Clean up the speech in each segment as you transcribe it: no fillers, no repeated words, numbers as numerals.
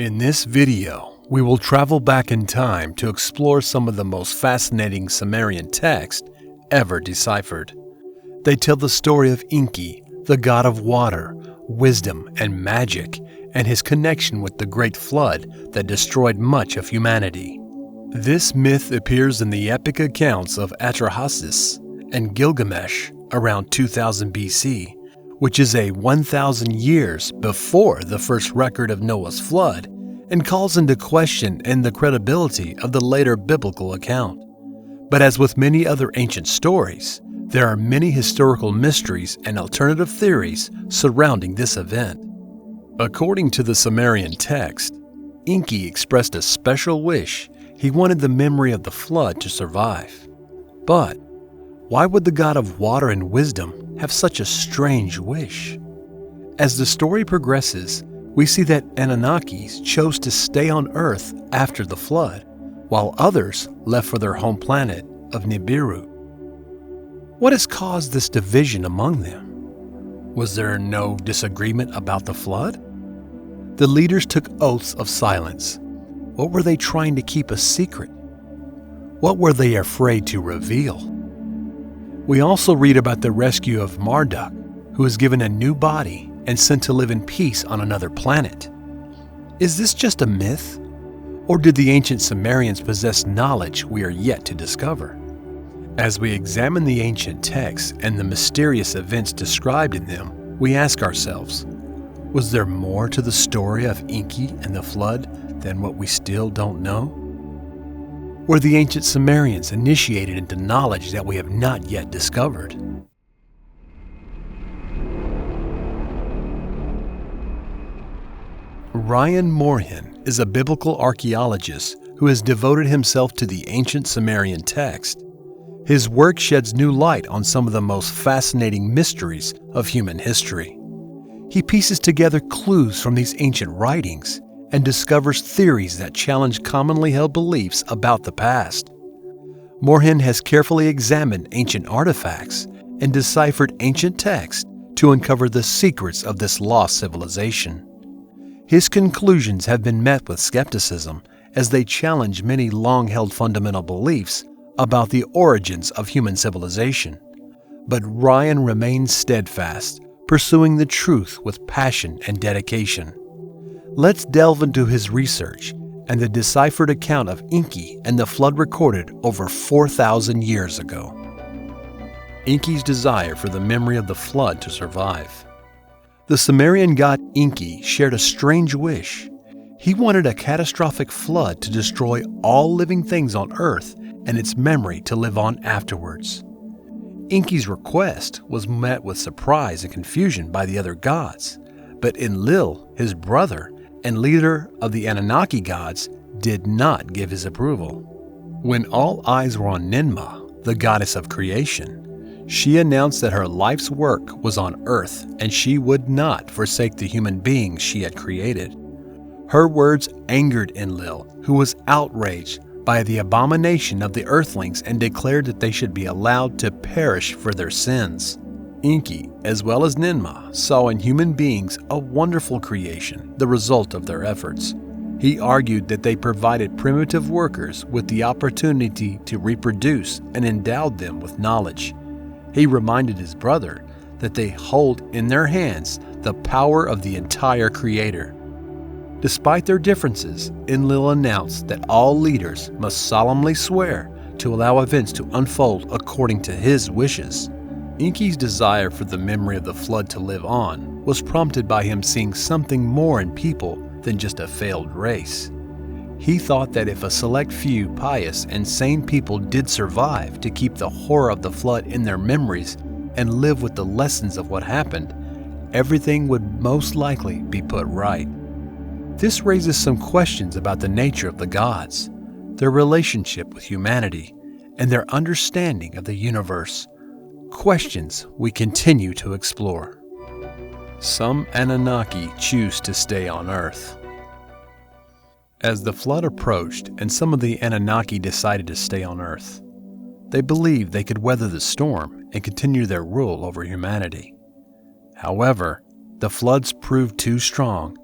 In this video, we will travel back in time to explore some of the most fascinating Sumerian texts ever deciphered. They tell the story of Enki, the god of water, wisdom, and magic, and his connection with the Great Flood that destroyed much of humanity. This myth appears in the epic accounts of Atrahasis and Gilgamesh around 2000 BC, which is 1,000 years before the first record of Noah's flood, and calls into question the credibility of the later biblical account. But as with many other ancient stories, there are many historical mysteries and alternative theories surrounding this event. According to the Sumerian text, Enki expressed a special wish. He wanted the memory of the flood to survive. But why would the god of water and wisdom have such a strange wish? As the story progresses, we see that Anunnakis chose to stay on Earth after the flood, while others left for their home planet of Nibiru. What has caused this division among them? Was there no disagreement about the flood? The leaders took oaths of silence. What were they trying to keep a secret? What were they afraid to reveal? We also read about the rescue of Marduk, who was given a new body and sent to live in peace on another planet. Is this just a myth? Or did the ancient Sumerians possess knowledge we are yet to discover? As we examine the ancient texts and the mysterious events described in them, we ask ourselves, was there more to the story of Enki and the flood than what we still don't know? Were the ancient Sumerians initiated into knowledge that we have not yet discovered? Ryan Moorhen is a biblical archaeologist who has devoted himself to the ancient Sumerian text. His work sheds new light on some of the most fascinating mysteries of human history. He pieces together clues from these ancient writings and discovers theories that challenge commonly held beliefs about the past. Moorhen has carefully examined ancient artifacts and deciphered ancient texts to uncover the secrets of this lost civilization. His conclusions have been met with skepticism as they challenge many long-held fundamental beliefs about the origins of human civilization. But Ryan remains steadfast, pursuing the truth with passion and dedication. Let's delve into his research and the deciphered account of Enki and the flood recorded over 4,000 years ago. Enki's desire for the memory of the flood to survive. The Sumerian god Enki shared a strange wish. He wanted a catastrophic flood to destroy all living things on Earth and its memory to live on afterwards. Enki's request was met with surprise and confusion by the other gods, but Enlil, his brother and leader of the Anunnaki gods, did not give his approval. When all eyes were on Ninma, the goddess of creation, she announced that her life's work was on Earth and she would not forsake the human beings she had created. Her words angered Enlil, who was outraged by the abomination of the Earthlings and declared that they should be allowed to perish for their sins. Enki, as well as Ninma, saw in human beings a wonderful creation, the result of their efforts. He argued that they provided primitive workers with the opportunity to reproduce and endowed them with knowledge. He reminded his brother that they hold in their hands the power of the entire Creator. Despite their differences, Enlil announced that all leaders must solemnly swear to allow events to unfold according to his wishes. Enki's desire for the memory of the flood to live on was prompted by him seeing something more in people than just a failed race. He thought that if a select few pious and sane people did survive to keep the horror of the flood in their memories and live with the lessons of what happened, everything would most likely be put right. This raises some questions about the nature of the gods, their relationship with humanity, and their understanding of the universe. Questions we continue to explore. Some Anunnaki choose to stay on Earth. As the flood approached and some of the Anunnaki decided to stay on Earth, they believed they could weather the storm and continue their rule over humanity. However, the floods proved too strong.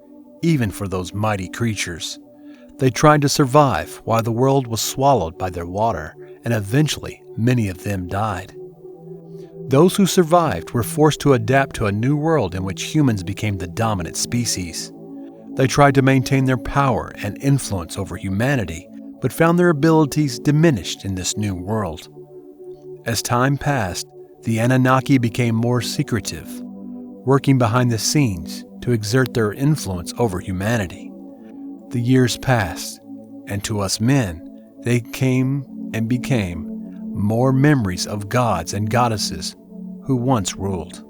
even for those mighty creatures. They tried to survive while the world was swallowed by their water, and eventually many of them died. Those who survived were forced to adapt to a new world in which humans became the dominant species. They tried to maintain their power and influence over humanity, but found their abilities diminished in this new world. As time passed, the Anunnaki became more secretive, working behind the scenes to exert their influence over humanity. The years passed, and to us men, they came and became more memories of gods and goddesses who once ruled.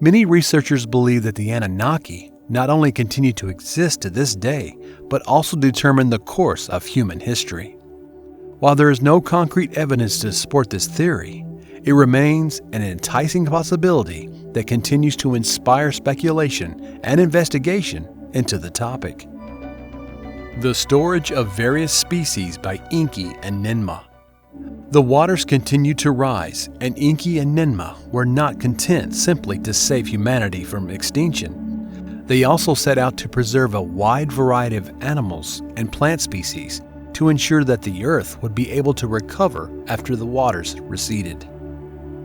Many researchers believe that the Anunnaki not only continue to exist to this day, but also determine the course of human history. While there is no concrete evidence to support this theory, it remains an enticing possibility that continues to inspire speculation and investigation into the topic. The storage of various species by Enki and Ninma. The waters continued to rise, and Enki and Ninma were not content simply to save humanity from extinction. They also set out to preserve a wide variety of animals and plant species to ensure that the earth would be able to recover after the waters receded.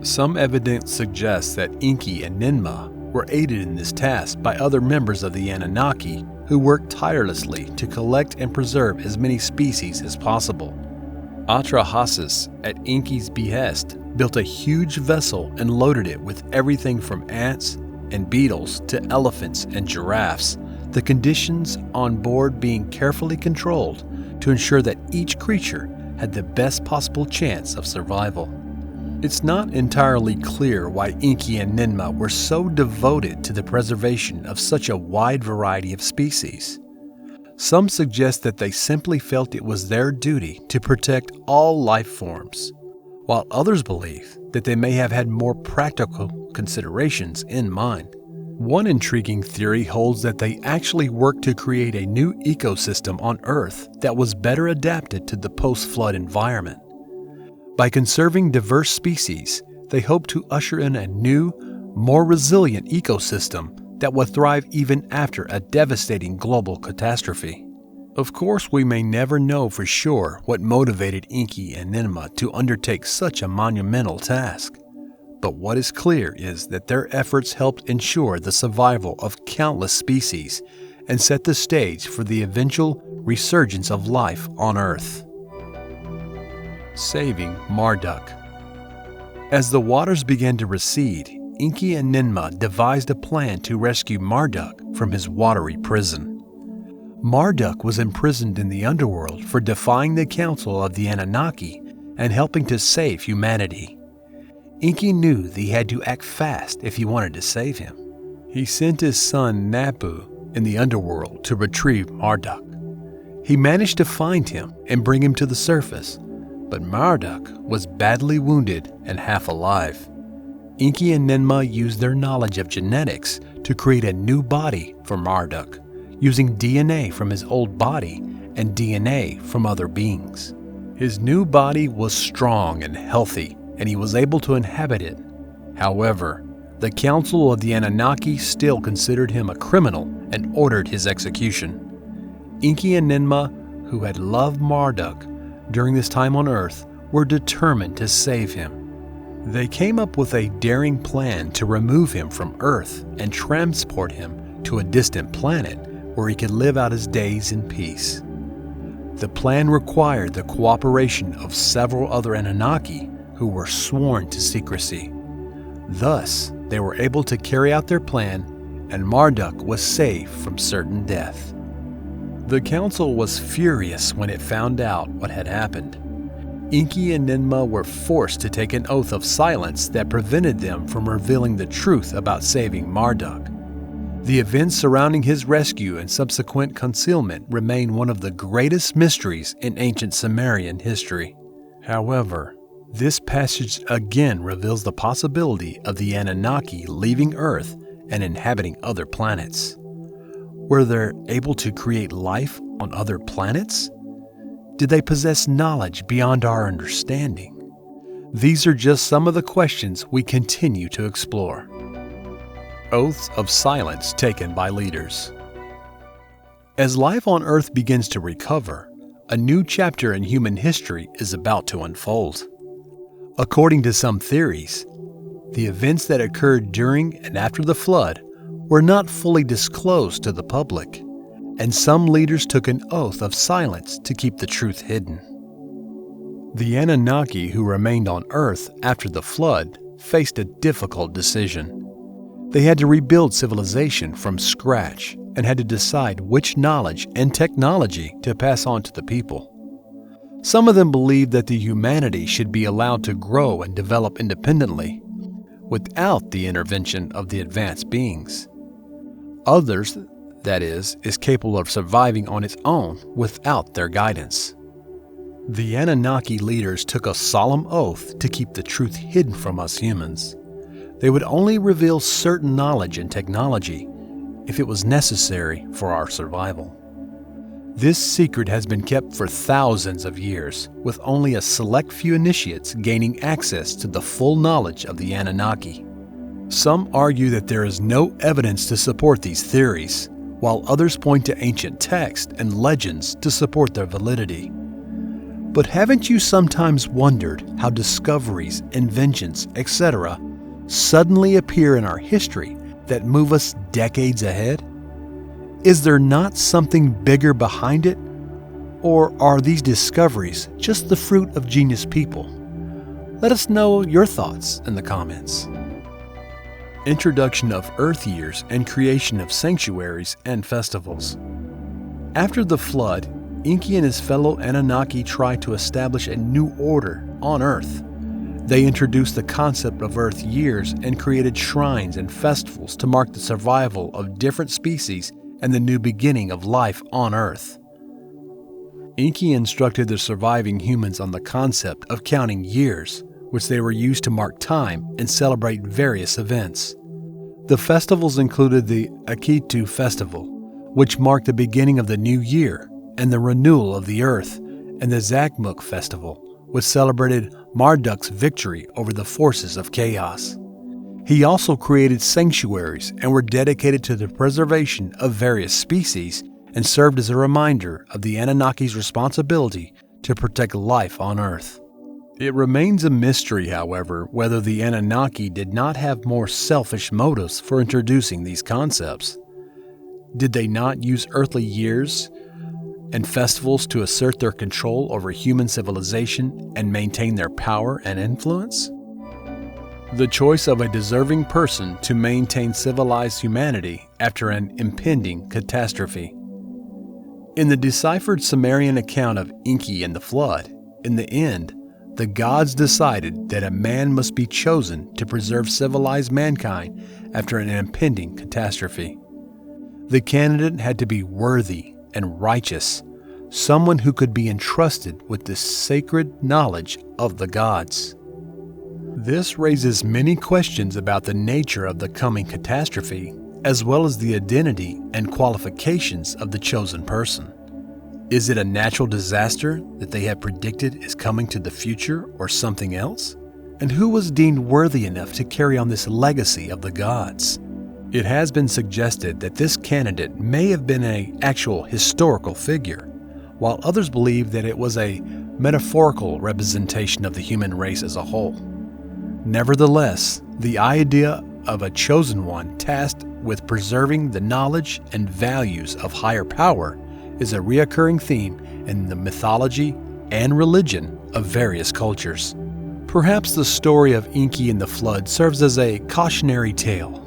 Some evidence suggests that Enki and Ninma were aided in this task by other members of the Anunnaki who worked tirelessly to collect and preserve as many species as possible. Atrahasis, at Enki's behest, built a huge vessel and loaded it with everything from ants and beetles to elephants and giraffes, the conditions on board being carefully controlled to ensure that each creature had the best possible chance of survival. It's not entirely clear why Enki and Ninma were so devoted to the preservation of such a wide variety of species. Some suggest that they simply felt it was their duty to protect all life forms, while others believe that they may have had more practical considerations in mind. One intriguing theory holds that they actually worked to create a new ecosystem on Earth that was better adapted to the post-flood environment. By conserving diverse species, they hope to usher in a new, more resilient ecosystem that would thrive even after a devastating global catastrophe. Of course, we may never know for sure what motivated Enki and Ninma to undertake such a monumental task. But what is clear is that their efforts helped ensure the survival of countless species and set the stage for the eventual resurgence of life on Earth. Saving Marduk. As the waters began to recede, Enki and Ninma devised a plan to rescue Marduk from his watery prison. Marduk was imprisoned in the underworld for defying the council of the Anunnaki and helping to save humanity. Enki knew that he had to act fast if he wanted to save him. He sent his son Nabu in the underworld to retrieve Marduk. He managed to find him and bring him to the surface, but Marduk was badly wounded and half alive. Enki and Ninma used their knowledge of genetics to create a new body for Marduk, using DNA from his old body and DNA from other beings. His new body was strong and healthy, and he was able to inhabit it. However, the Council of the Anunnaki still considered him a criminal and ordered his execution. Enki and Ninma, who had loved Marduk during this time on Earth, were determined to save him. They came up with a daring plan to remove him from Earth and transport him to a distant planet where he could live out his days in peace. The plan required the cooperation of several other Anunnaki who were sworn to secrecy. Thus, they were able to carry out their plan, and Marduk was saved from certain death. The council was furious when it found out what had happened. Enki and Ninma were forced to take an oath of silence that prevented them from revealing the truth about saving Marduk. The events surrounding his rescue and subsequent concealment remain one of the greatest mysteries in ancient Sumerian history. However, this passage again reveals the possibility of the Anunnaki leaving Earth and inhabiting other planets. Were they able to create life on other planets? Did they possess knowledge beyond our understanding? These are just some of the questions we continue to explore. Oaths of silence taken by leaders. As life on Earth begins to recover, a new chapter in human history is about to unfold. According to some theories, the events that occurred during and after the flood were not fully disclosed to the public, and some leaders took an oath of silence to keep the truth hidden. The Anunnaki who remained on Earth after the flood faced a difficult decision. They had to rebuild civilization from scratch and had to decide which knowledge and technology to pass on to the people. Some of them believed that the humanity should be allowed to grow and develop independently, without the intervention of the advanced beings. Others, that is capable of surviving on its own without their guidance. The Anunnaki leaders took a solemn oath to keep the truth hidden from us humans. They would only reveal certain knowledge and technology if it was necessary for our survival. This secret has been kept for thousands of years, with only a select few initiates gaining access to the full knowledge of the Anunnaki. Some argue that there is no evidence to support these theories, while others point to ancient texts and legends to support their validity. But haven't you sometimes wondered how discoveries, inventions, etc. suddenly appear in our history that move us decades ahead? Is there not something bigger behind it? Or are these discoveries just the fruit of genius people? Let us know your thoughts in the comments. Introduction of Earth years and creation of sanctuaries and festivals. After the flood, Enki and his fellow Anunnaki tried to establish a new order on Earth. They introduced the concept of Earth years and created shrines and festivals to mark the survival of different species and the new beginning of life on Earth. Enki instructed the surviving humans on the concept of counting years, which they were used to mark time and celebrate various events. The festivals included the Akitu festival, which marked the beginning of the new year and the renewal of the earth, and the Zakmuk festival, which celebrated Marduk's victory over the forces of chaos. He also created sanctuaries and were dedicated to the preservation of various species and served as a reminder of the Anunnaki's responsibility to protect life on Earth. It remains a mystery, however, whether the Anunnaki did not have more selfish motives for introducing these concepts. Did they not use earthly years and festivals to assert their control over human civilization and maintain their power and influence? The choice of a deserving person to maintain civilized humanity after an impending catastrophe. In the deciphered Sumerian account of Enki and the flood, in the end, the gods decided that a man must be chosen to preserve civilized mankind after an impending catastrophe. The candidate had to be worthy and righteous, someone who could be entrusted with the sacred knowledge of the gods. This raises many questions about the nature of the coming catastrophe, as well as the identity and qualifications of the chosen person. Is it a natural disaster that they have predicted is coming to the future, or something else? And who was deemed worthy enough to carry on this legacy of the gods? It has been suggested that this candidate may have been an actual historical figure, while others believe that it was a metaphorical representation of the human race as a whole. Nevertheless, the idea of a chosen one tasked with preserving the knowledge and values of higher power is a recurring theme in the mythology and religion of various cultures. Perhaps the story of Enki and the flood serves as a cautionary tale,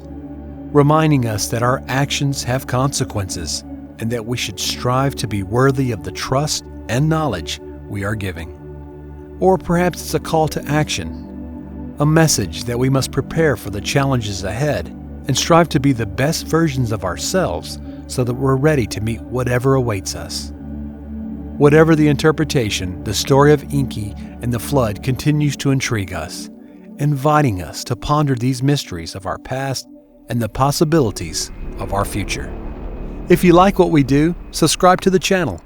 reminding us that our actions have consequences and that we should strive to be worthy of the trust and knowledge we are giving. Or perhaps it's a call to action, a message that we must prepare for the challenges ahead and strive to be the best versions of ourselves so that we're ready to meet whatever awaits us. Whatever the interpretation, the story of Enki and the flood continues to intrigue us, inviting us to ponder these mysteries of our past and the possibilities of our future. If you like what we do, subscribe to the channel